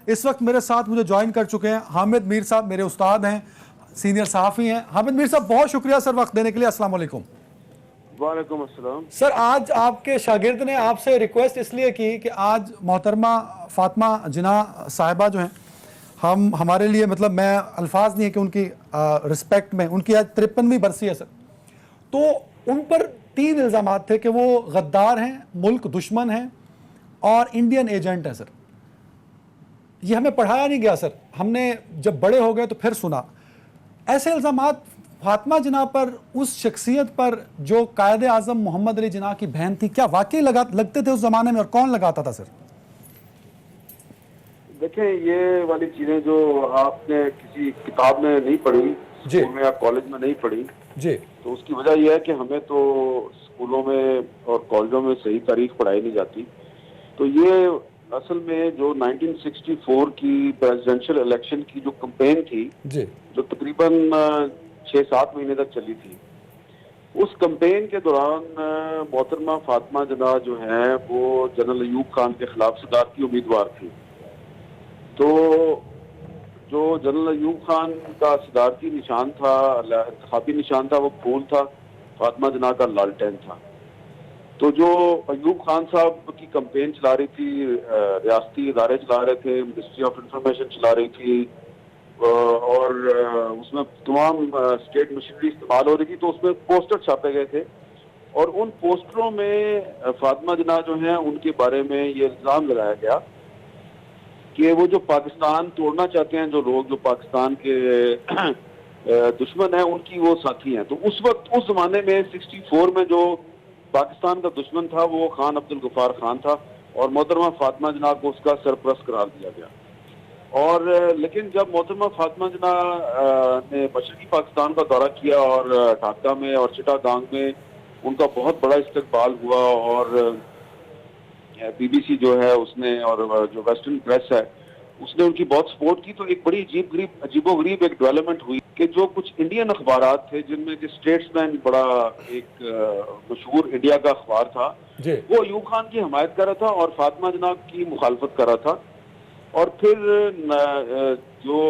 इस वक्त मेरे साथ मुझे ज्वाइन कर चुके हैं हामिद मीर साहब, मेरे उस्ताद हैं, सीनियर सहाफ़ी हैं। हामिद मीर साहब, बहुत शुक्रिया सर वक्त देने के लिए। अस्सलाम वालेकुम। वालेकुम अस्सलाम। सर, आज आपके शागिर्द ने आपसे रिक्वेस्ट इसलिए की कि आज मोहतरमा फातिमा जिन्ना साहिबा जो हैं, हम हमारे लिए मतलब मैं अल्फाज नहीं है कि उनकी रिस्पेक्ट में, उनकी आज 53वीं बरसी है सर, तो उन पर 3 इल्ज़ामात थे कि वो गद्दार हैं, मुल्क दुश्मन हैं और इंडियन एजेंट हैं। सर, ये हमें पढ़ाया नहीं गया सर, हमने जब बड़े हो गए तो फिर सुना। ऐसे इल्ज़ामात फातिमा जिन्ना पर, उस शख्सियत पर जो कायदे आज़म मोहम्मद अली जिन्ना की बहन थी, क्या वाकई लगते थे उस ज़माने में, और कौन लगाता था सर? देखें, ये वाली चीजें जो आपने किसी किताब में नहीं पढ़ी, स्कूल में या कॉलेज में नहीं पढ़ी जी, तो उसकी वजह यह है कि हमें तो स्कूलों में और कॉलेजों में सही तारीख पढ़ाई नहीं जाती। तो ये असल में जो 1964 की प्रेसिडेंशियल इलेक्शन की जो कैंपेन थी जी, जो तकरीबन 6-7 महीने तक चली थी, उस कैंपेन के दौरान मोहतरमा फातिमा जिन्ना जो है वो जनरल अयूब खान के खिलाफ सदारती उम्मीदवार थी। तो जो जनरल अयूब खान का सदारती निशान था, इंतखाबी निशान था, वो फूल था, फातिमा जिन्ना का लालटेन था। तो जो अयूब खान साहब की कैंपेन चला रही थी, रियासती इदारे चला रहे थे, मिनिस्ट्री ऑफ इंफॉर्मेशन चला रही थी, और उसमें तमाम स्टेट मशीनरी इस्तेमाल हो रही थी, तो उसमें पोस्टर छापे गए थे और उन पोस्टरों में फातिमा जिन्ना जो है उनके बारे में ये इल्जाम लगाया गया कि वो जो पाकिस्तान तोड़ना चाहते हैं, जो लोग जो पाकिस्तान के दुश्मन हैं, उनकी वो साथी हैं। तो उस वक्त, उस जमाने में 64 में जो पाकिस्तान का दुश्मन था वो खान अब्दुल गफ्फार खान था और मोहतरमा फातिमा जिन्ना को उसका सरपरस्त करार दिया गया। और लेकिन जब मोहतरमा फातिमा जिन्ना ने मशरकी पाकिस्तान का दौरा किया और ढाका में और चिटागांग में उनका बहुत बड़ा इस्तकबाल हुआ और बीबीसी जो है उसने और जो वेस्टर्न प्रेस है उसने उनकी बहुत सपोर्ट की, तो एक बड़ी अजीबोगरीब एक डेवलपमेंट हुई कि जो कुछ इंडियन अखबारात थे जिनमें कि स्टेट्समैन बड़ा एक मशहूर इंडिया का अखबार था, वो अयूब खान की हमायत कर रहा था और फातिमा जिन्ना की मुखालफत कर रहा था। और फिर जो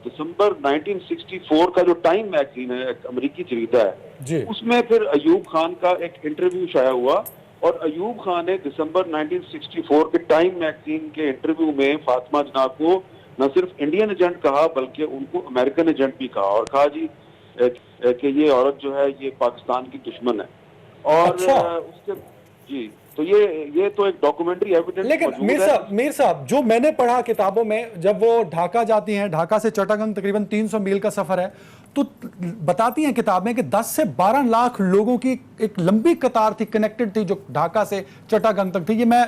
दिसंबर 1964 का जो टाइम मैगजीन है, एक अमेरिकी जरीदा है, उसमें फिर अयूब खान का एक इंटरव्यू शाया हुआ और अयूब खान ने दिसंबर 1964 के टाइम मैगजीन के इंटरव्यू में फातिमा जिन्ना को न सिर्फ इंडियन एजेंट कहा बल्कि उनको अमेरिकन एजेंट भी कहा और कहा जी कि ये औरत जो है ये पाकिस्तान की दुश्मन है। और उसके जी, तो ये तो एक डॉक्यूमेंट्री एविडेंस। लेकिन मीर साहब जो मैंने पढ़ा किताबों में, जब वो ढाका जाती हैं, ढाका से चिटागंग तकरीबन 300 मील का सफर है, तो बताती हैं किताबें कि 10 से 12 लाख लोगों की एक लंबी कतार थी, कनेक्टेड थी, जो ढाका से चिटागंग तक थी। ये मैं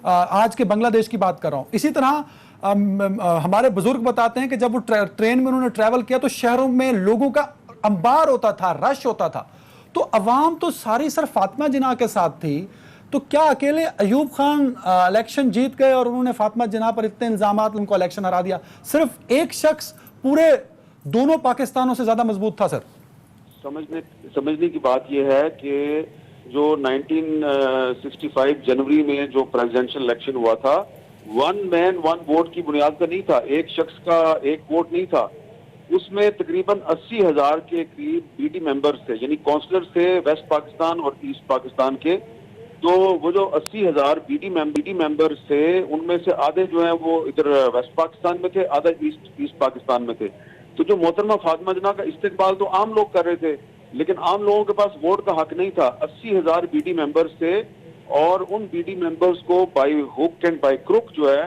आज के बांग्लादेश की बात कर रहा हूँ। इसी तरह हमारे बुजुर्ग बताते हैं कि जब वो ट्रेन में उन्होंने ट्रैवल किया तो शहरों में लोगों का अंबार होता था, रश होता था। तो अवाम तो सारी सर फातिमा जिन्ना के साथ थी। तो क्या अकेले अयूब खान इलेक्शन जीत गए और उन्होंने फातिमा जिन्ना पर इतने इल्जामात, उनको इलेक्शन हरा दिया? सिर्फ एक शख्स पूरे दोनों पाकिस्तानों से ज्यादा मजबूत था सर। समझने की बात यह है कि जो 1965 जनवरी में जो प्रेसिडेंशियल इलेक्शन हुआ था, वन मैन वन वोट की बुनियाद पर नहीं था, एक शख्स का एक वोट नहीं था। उसमें तकरीबन 80,000 के करीब बीटी मेंबर्स थे, यानी काउंसलर्स थे वेस्ट पाकिस्तान और ईस्ट पाकिस्तान के। तो वो जो 80,000 बीटी मेंबर्स थे, उनमें से आधे जो है वो इधर वेस्ट पाकिस्तान में थे, आधा ईस्ट पाकिस्तान में थे। तो जो मोहतरमा फातिमा जिन्ना का इस्तेकबाल तो आम लोग कर रहे थे, लेकिन आम लोगों के पास वोट का हक नहीं था। 80,000 बीटी मेंबर्स थे और उन बीटी मेंबर्स को by hook and by crook जो है,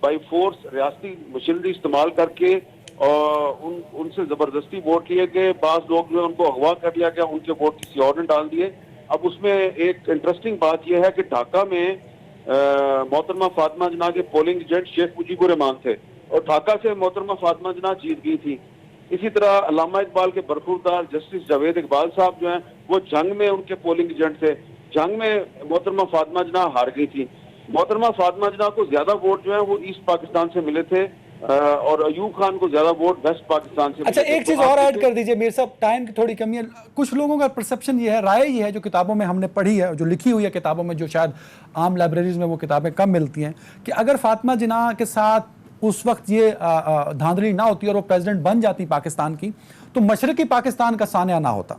बाई फोर्स रियासती मशीनरी इस्तेमाल करके उनसे जबरदस्ती वोट लिए गए। बाज लोग जो है उनको अगवा कर लिया गया, उनके वोट किसी और ने डाल दिए। अब उसमें एक इंटरेस्टिंग बात यह है कि ढाका में मोहतरमा फातिमा जिन्ना के पोलिंग एजेंट शेख मुजीबुर रहमान थे और ढाका से मोहतरमा फातिमा जिन्ना जीत गई थी। इसी तरह अल्लामा इकबाल के बरखुरदार जस्टिस जावेद इकबाल साहब जो हैं वो जंग में उनके पोलिंग एजेंट थे, जंग में मोहतरमा फातिमा जिन्ना हार गई थी। मोहतरमा फातिमा जिन्ना को ज्यादा वोट जो है वो ईस्ट पाकिस्तान से मिले थे और अयूब खान को ज्यादा वोट वेस्ट पाकिस्तान से अच्छा, मिले थे। एक चीज तो और आप ऐड कर दीजिए मीर साहब, टाइम की थोड़ी कमी है। कुछ लोगों का परसेप्शन ये है, राय ये है, जो किताबों में हमने पढ़ी है, जो लिखी हुई है किताबों में, जो शायद आम लाइब्रेरीज में वो किताबें कम मिलती हैं, कि अगर फातिमा जिन्ना के साथ उस वक्त ये धांधली ना होती और वो प्रेसिडेंट बन जाती पाकिस्तान की, तो मशरकी पाकिस्तान का सानिया ना होता।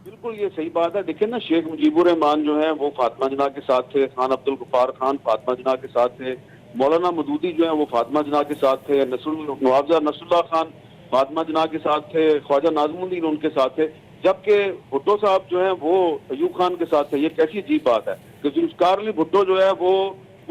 बिल्कुल ये सही बात है। देखिए ना, शेख मुजीबुर रहमान जो है वो फातिमा जिन्ना के साथ थे, खान अब्दुल गफ्फार खान फातिमा जिन्ना के साथ थे, मौलाना मदूदी जो है वो फातिमा जिन्ना के साथ थे, नवाबजा नसरुल्लाह खान फातिमा जिन्ना के साथ थे, ख्वाजा नाज़मुद्दीन उनके साथ थे, जबकि भुट्टो साहब जो है वो अयूब खान के साथ थे। ये कैसी अजीब बात है कि जुल्फ़िकार अली भुट्टो जो है वो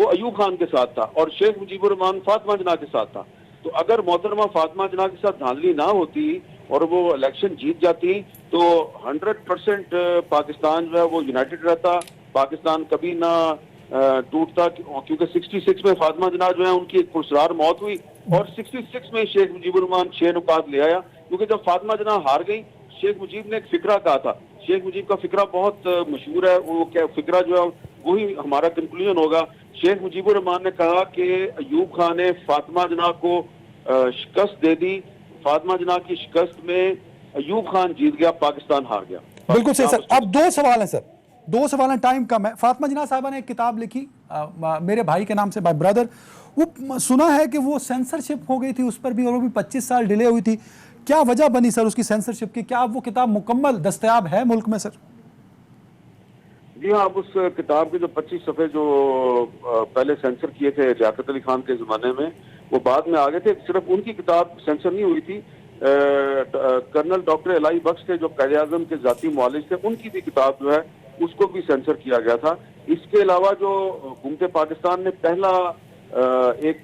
अयूब खान के साथ था और शेख मुजीबुर रहमान फातिमा जिन्ना के साथ था। तो अगर मोहतरमा फातिमा जिन्ना के साथ धांधली ना होती और वो इलेक्शन जीत जाती तो 100% पाकिस्तान जो है वो यूनाइटेड रहता, पाकिस्तान कभी ना टूटता, क्योंकि 66 में फातिमा जिन्ना जो है उनकी एक पुरस्कार मौत हुई और 66 में शेख मुजीबुर रहमान 6 नुकात ले आया। क्योंकि जब फातिमा जिन्ना हार गई, शेख मुजीब ने एक फिक्रा कहा था, शेख मुजीब का फिक्रा बहुत मशहूर है, वो क्या फिक्रा जो है वही हमारा कंक्लूजन होगा। शेख मुजीबुर रहमान ने कहा कि अयूब खान ने फातिमा जिन्ना को शिकस्त दे दी, फातिमा जिन्ना की शिकस्त में अयूब खान जीत गया, पाकिस्तान हार गया। बिल्कुल सही सर। अब दो सवाल हैं सर, दो सवाल हैं, टाइम कम है। फातिमा जिन्ना साहबा ने एक किताब लिखी मेरे भाई के नाम से, माय ब्रदर। वो सुना है कि वो सेंसरशिप हो गई थी उस पर भी, और वो भी 25 साल डिले हुई थी। क्या वजह बनी सर उसकी सेंसरशिप की? क्या अब वो किताब मुकम्मल दस्तयाब है मुल्क में सर? जी हाँ, अब उस किताब के जो 25 सफ़े जो पहले सेंसर किए थे लियाकत अली खान के ज़माने में, वो बाद में आ गए थे। सिर्फ उनकी किताब सेंसर नहीं हुई थी, कर्नल डॉक्टर एलाई बख्श थे जो कायदे आज़म के ज़ाती मुआलिज थे, उनकी भी किताब जो है उसको भी सेंसर किया गया था। इसके अलावा जो हुकूमत पाकिस्तान ने पहला एक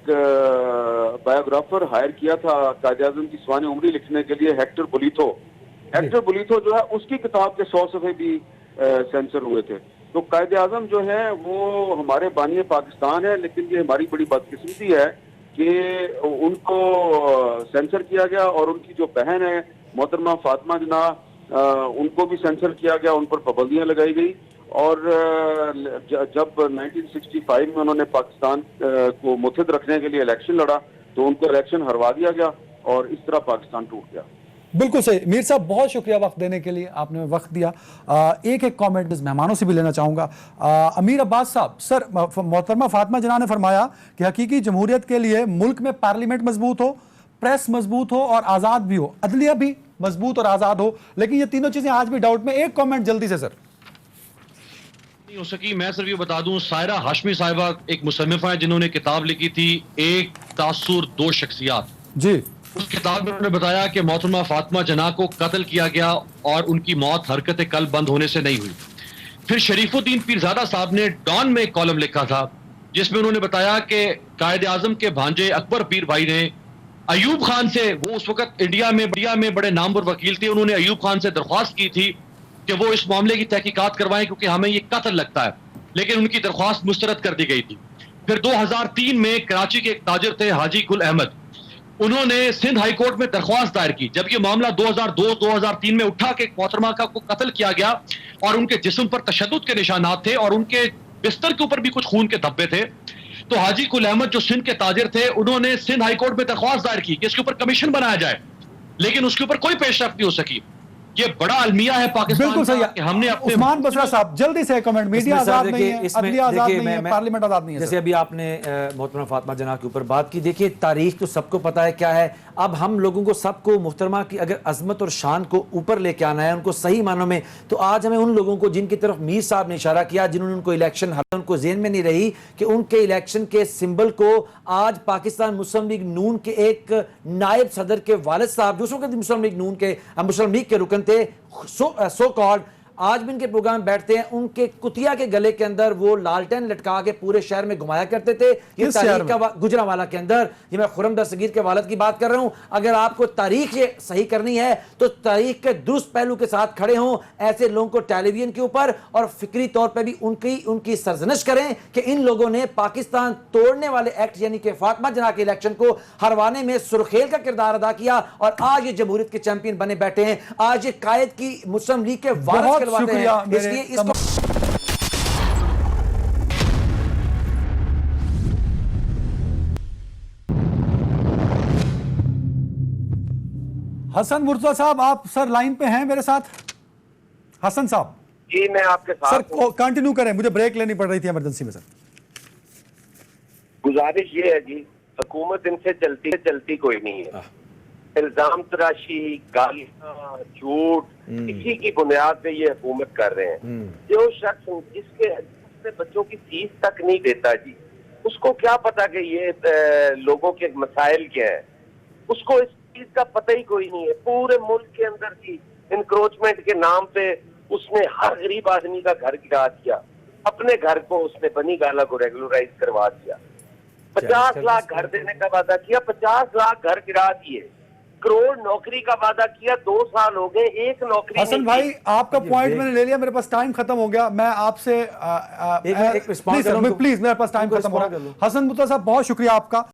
बायोग्राफर हायर किया था कायदे आज़म की स्वान उमरी लिखने के लिए, हेक्टर बुलीथो। हेक्टर बुलीथो जो है उसकी किताब के 100 सफ़े भी सेंसर हुए थे। तो कायदे आज़म जो है वो हमारे बानी पाकिस्तान है, लेकिन ये हमारी बड़ी बदकिस्मती है कि उनको सेंसर किया गया और उनकी जो बहन है मोहतरमा फातिमा जिन्ना, उनको भी सेंसर किया गया, उन पर पाबंदियां लगाई गई। और जब 1965 में उन्होंने पाकिस्तान को मुत्तहिद रखने के लिए इलेक्शन लड़ा तो उनको इलेक्शन हरवा दिया गया और इस तरह पाकिस्तान टूट गया। बिल्कुल सही मीर साहब, बहुत शुक्रिया वक्त देने के लिए, आपने वक्त दिया। एक एक कमेंट इस मेहमानों से भी लेना चाहूँगा। अमीर अब्बास साहब, सर मोहतरमा फातिमा जिन्ना ने फरमाया कि हकीकी जमहूरियत के लिए मुल्क में पार्लियामेंट मजबूत हो, प्रेस मजबूत हो और आज़ाद भी हो, अदलिया भी मजबूत और आज़ाद हो, लेकिन ये तीनों चीज़ें आज भी डाउट में। एक कॉमेंट जल्दी से सर। नहीं हो सकी। मैं सिर्फ ये बता दूं, सायरा हाशमी साहिबा एक मुसन्निफा है जिन्होंने किताब लिखी थी एक तासुर दो शख्सियात जी। उस किताब में उन्होंने बताया कि मोहतरमा फातिमा जिन्ना को कत्ल किया गया और उनकी मौत हरकत कल बंद होने से नहीं हुई। फिर शरीफुद्दीन पीरजादा साहब ने डॉन में एक कॉलम लिखा था जिसमें उन्होंने बताया कि कायदे आजम के भांजे अकबर पीर भाई ने अयूब खान से, वो उस वक्त इंडिया में बड़े नामवर वकील थे, उन्होंने अयूब खान से दरख्वास्त की थी कि वो इस मामले की तहकीकात करवाएं क्योंकि हमें ये कत्ल लगता है, लेकिन उनकी दरख्वास्त मुस्तरद कर दी गई थी। फिर 2003 में कराची के एक ताजिर थे हाजी गुल अहमद, उन्होंने सिंध हाई कोर्ट में दरख्वास्त दायर की जब ये मामला 2002-2003 में उठा के मोहतरमा का को कत्ल किया गया और उनके जिस्म पर तशद्दुद के निशानात थे और उनके बिस्तर के ऊपर भी कुछ खून के धब्बे थे। तो हाजी गुल अहमद जो सिंध के ताजिर थे, उन्होंने सिंध हाई कोर्ट में दरख्वास्त दायर की कि इसके ऊपर कमीशन बनाया जाए, लेकिन उसके ऊपर कोई पेशरफ्त नहीं हो सकी। ये बड़ा अलमिया है पाकिस्तान बिल्कुल सही कि हमने अपने उस्मान बसरा साहब जल्दी से कमेंट। मीडिया आजाद नहीं है, अदलिया आजाद नहीं है, पार्लियामेंट आजाद नहीं है। जैसे अभी आपने मोहतरमा फातिमा जिन्ना के ऊपर बात की, देखिए तारीख तो सबको पता है क्या है। अब हम लोगों को सबको मुहतरमा की अगर अजमत और शान को ऊपर लेके आना है, उनको सही मानों में, तो आज हमें उन लोगों को जिनकी तरफ मीर साहब ने इशारा किया, जिन्होंने उनको इलेक्शन हरा, उनको जेहन में नहीं रही कि उनके इलेक्शन के सिंबल को आज पाकिस्तान मुस्लिम लीग नून के एक नायब सदर के वालिद साहब, जो उस वक्त मुस्लिम लीग के रुकन थे, सो कॉल्ड, आज भी इनके प्रोग्राम बैठते हैं, उनके कुतिया के गले के अंदर वो लालटेन लटका के पूरे शहर में घुमाया करते थे। ये तारीख का गुजरावाला के अंदर, ये मैं खुरम दस्तगीर के वालिद की बात कर रहा हूं। अगर आपको तारीख ये सही करनी है तो तारीख के दुरुस्त पहलू के साथ खड़े हों, ऐसे लोगों को टेलीविजन के ऊपर और फिक्री तौर पर भी उनकी सरजनिश करें कि इन लोगों ने पाकिस्तान तोड़ने वाले एक्ट यानी कि फातिमा जिन्ना के इलेक्शन को हरवाने में सुरखेल का किरदार अदा किया और आज ये जमहूरियत के चैंपियन बने बैठे हैं। आज ये कायद की मुस्लिम लीग के वारिस शुक्रिया। इसलिए इसको हसन मुर्तजा साहब, आप सर लाइन पे हैं मेरे साथ? हसन साहब जी मैं आपके साथ सर हूं। कंटिन्यू करें, मुझे ब्रेक लेनी पड़ रही थी इमरजेंसी में सर। गुजारिश ये है जी, हुकूमत इनसे चलती कोई नहीं है। इल्जाम तराशी, गालियां, झूठ, इसी की बुनियाद पे ये हुकूमत कर रहे हैं। जो शख्स जिसके बच्चों की फीस तक नहीं देता जी, उसको क्या पता कि ये लोगों के मसाइल क्या है? उसको इस चीज का पता ही कोई नहीं है। पूरे मुल्क के अंदर की इंक्रोचमेंट के नाम पे उसने हर गरीब आदमी का घर गिरा दिया। अपने घर को उसने बनी गाला को रेगुलराइज करवा दिया। 50 लाख घर देने का वादा किया, 50 लाख घर गिरा दिए। करोड़ नौकरी का वादा किया, 2 साल हो गए, एक नौकरी हसन नहीं भाई की। आपका पॉइंट मैंने ले लिया, मेरे पास टाइम खत्म हो गया। मैं आपसे एक response प्लीज करूं तो- प्लीज, मेरे पास टाइम उनको खत्म हो respond रहा कर है। लो। हसन मुर्तजा साहब बहुत शुक्रिया आपका।